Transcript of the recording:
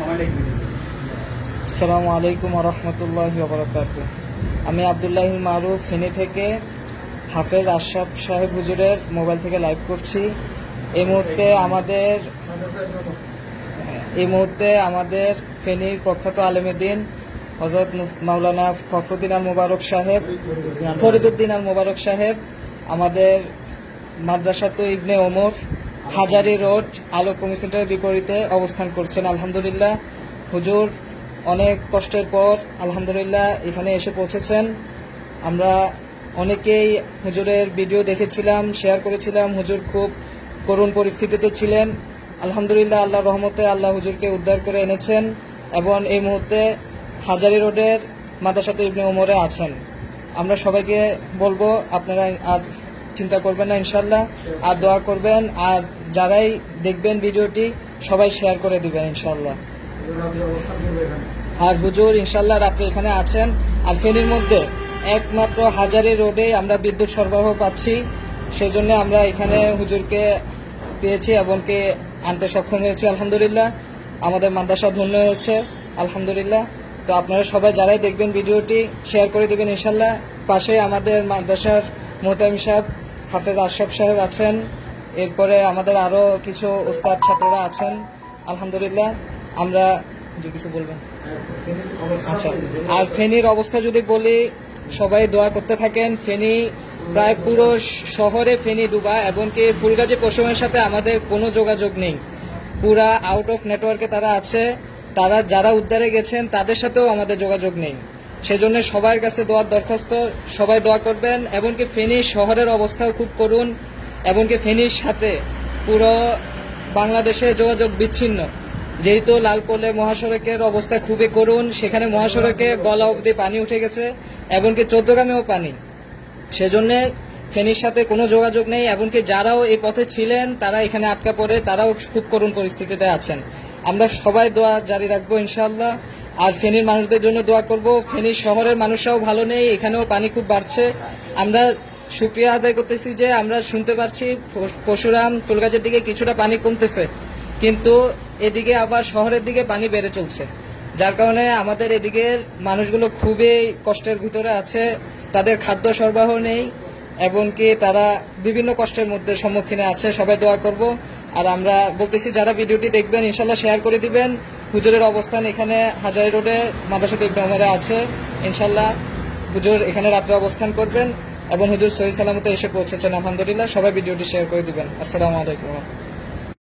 আসসালামু আলাইকুম ওয়া রাহমাতুল্লাহি ওয়া বারাকাতুহু। আমি আব্দুল্লাহিল মারুফ ফেনী থেকে হাফেজ আশরাফ সাহেব হুজুরের মোবাইল থেকে লাইভ করছি। এই মুহূর্তে আমাদের ফেনীর প্রখ্যাত আলেমেদ্দিন হযরত মাওলানা ফখরুদ্দিন আল মুবারক সাহেব, ফরিদুদ্দিন আল মুবারক সাহেব আমাদের মাদ্রাসাতু ইবনে ওমর, হাজারী রোড, আলো কমি সেন্টারের বিপরীতে অবস্থান করছেন। আলহামদুলিল্লাহ, হুজুর অনেক কষ্টের পর আলহামদুলিল্লাহ এখানে এসে পৌঁছেছেন। আমরা অনেকেই হুজুরের ভিডিও দেখেছিলাম, শেয়ার করেছিলাম। হুজুর খুব করুণ পরিস্থিতিতে ছিলেন। আলহামদুলিল্লাহ, আল্লাহর রহমতে আল্লাহ হুজুরকে উদ্ধার করে এনেছেন এবং এই মুহূর্তে হাজারী রোডের মাদ্রাসাতু ইবনে ওমরে আছেন। আমরা সবাইকে বলবো, আপনারা আর চিন্তা করবেন না ইনশাল্লাহ, আর দোয়া করবেন, আর যারাই দেখবেন ভিডিওটি সবাই শেয়ার করে দিবেন ইনশাল্লাহ। আর হুজুর ইনশাল্লাহ রাত্রে এখানে আছেন। আর ফেনীর মধ্যে একমাত্র হাজারী রোডে আমরা বিদ্যুৎ সরবরাহ পাচ্ছি, সেই জন্য আমরা এখানে হুজুরকে পেয়েছি এবং কে আনতে সক্ষম হয়েছি। আলহামদুলিল্লাহ, আমাদের মাদ্রাসা ধন্য হয়েছে আলহামদুলিল্লাহ। তো আপনারা সবাই যারাই দেখবেন ভিডিওটি শেয়ার করে দিবেন ইনশাল্লাহ। পাশে আমাদের মাদ্রাসার মোহতামিম সাহেব হাফেজ আশরাফ সাহেব আছেন, এরপরে আমাদের আরো কিছু উস্তাদ ছাত্ররা আছেন আলহামদুলিল্লাহ। আমরা কিছু বলবেন? আচ্ছা, আর ফেনীর অবস্থা যদি বলি, সবাই দোয়া করতে থাকেন। ফেনী প্রায় পুরো শহরে ফেনী ডুবা, এবং কি ফুলগাজী পশ্চিমের সাথে আমাদের কোনো যোগাযোগ নেই, পুরা আউট অফ নেটওয়ার্কে তারা আছে। তারা যারা উদ্ধারে গেছেন তাদের সাথেও আমাদের যোগাযোগ নেই। সেজন্য সবার কাছে দোয়ার দরখাস্ত, সবাই দোয়া করবেন। এমনকি ফেনী শহরের অবস্থাও খুব করুণ, এমনকি ফেনীর সাথে পুরো বাংলাদেশে যোগাযোগ বিচ্ছিন্ন। যেহেতু লালপোলে মহাসড়কের অবস্থা খুবই করুণ, সেখানে মহাসড়কে গলা অবধি পানি উঠে গেছে, এমনকি চৌদ্দগ্রামেও পানি। সেজন্য ফেনীর সাথে কোনো যোগাযোগ নেই। এমনকি যারাও এই পথে ছিলেন তারা এখানে আটকা পড়ে, তারাও খুব করুণ পরিস্থিতিতে আছেন। আমরা সবাই দোয়া জারি রাখবো ইনশাআল্লাহ। আর ফেনীর মানুষদের জন্য দোয়া করব। ফেনীর শহরের মানুষরাও ভালো নেই, এখানেও পানি খুব বাড়ছে। আমরা শুকরিয়া আদায় করতেছি যে আমরা শুনতে পারছি পরশুরাম ফুলগাজীর দিকে কিছুটা পানি কমতেছে, কিন্তু এদিকে আবার শহরের দিকে পানি বেড়ে চলছে, যার কারণে আমাদের এদিকের মানুষগুলো খুবই কষ্টের ভিতরে আছে। তাদের খাদ্য সরবরাহ নেই, এমনকি তারা বিভিন্ন কষ্টের মধ্যে সম্মুখীনে আছে। সবাই দোয়া করব। আর আমরা বলতেছি, যারা ভিডিওটি দেখবেন ইনশাল্লাহ শেয়ার করে দিবেন। হুজুরের অবস্থান এখানে হাজারী রোডে মাদ্রাসাতু ইবনে ওমরে আছে ইনশাল্লাহ। হুজুর এখানে রাত্রে অবস্থান করবেন এবং হুজুর সহি সালামতে এসে পৌঁছেছেন আলহামদুলিল্লাহ। সবাই ভিডিওটি শেয়ার করে দিবেন। আসসালামু আলাইকুম।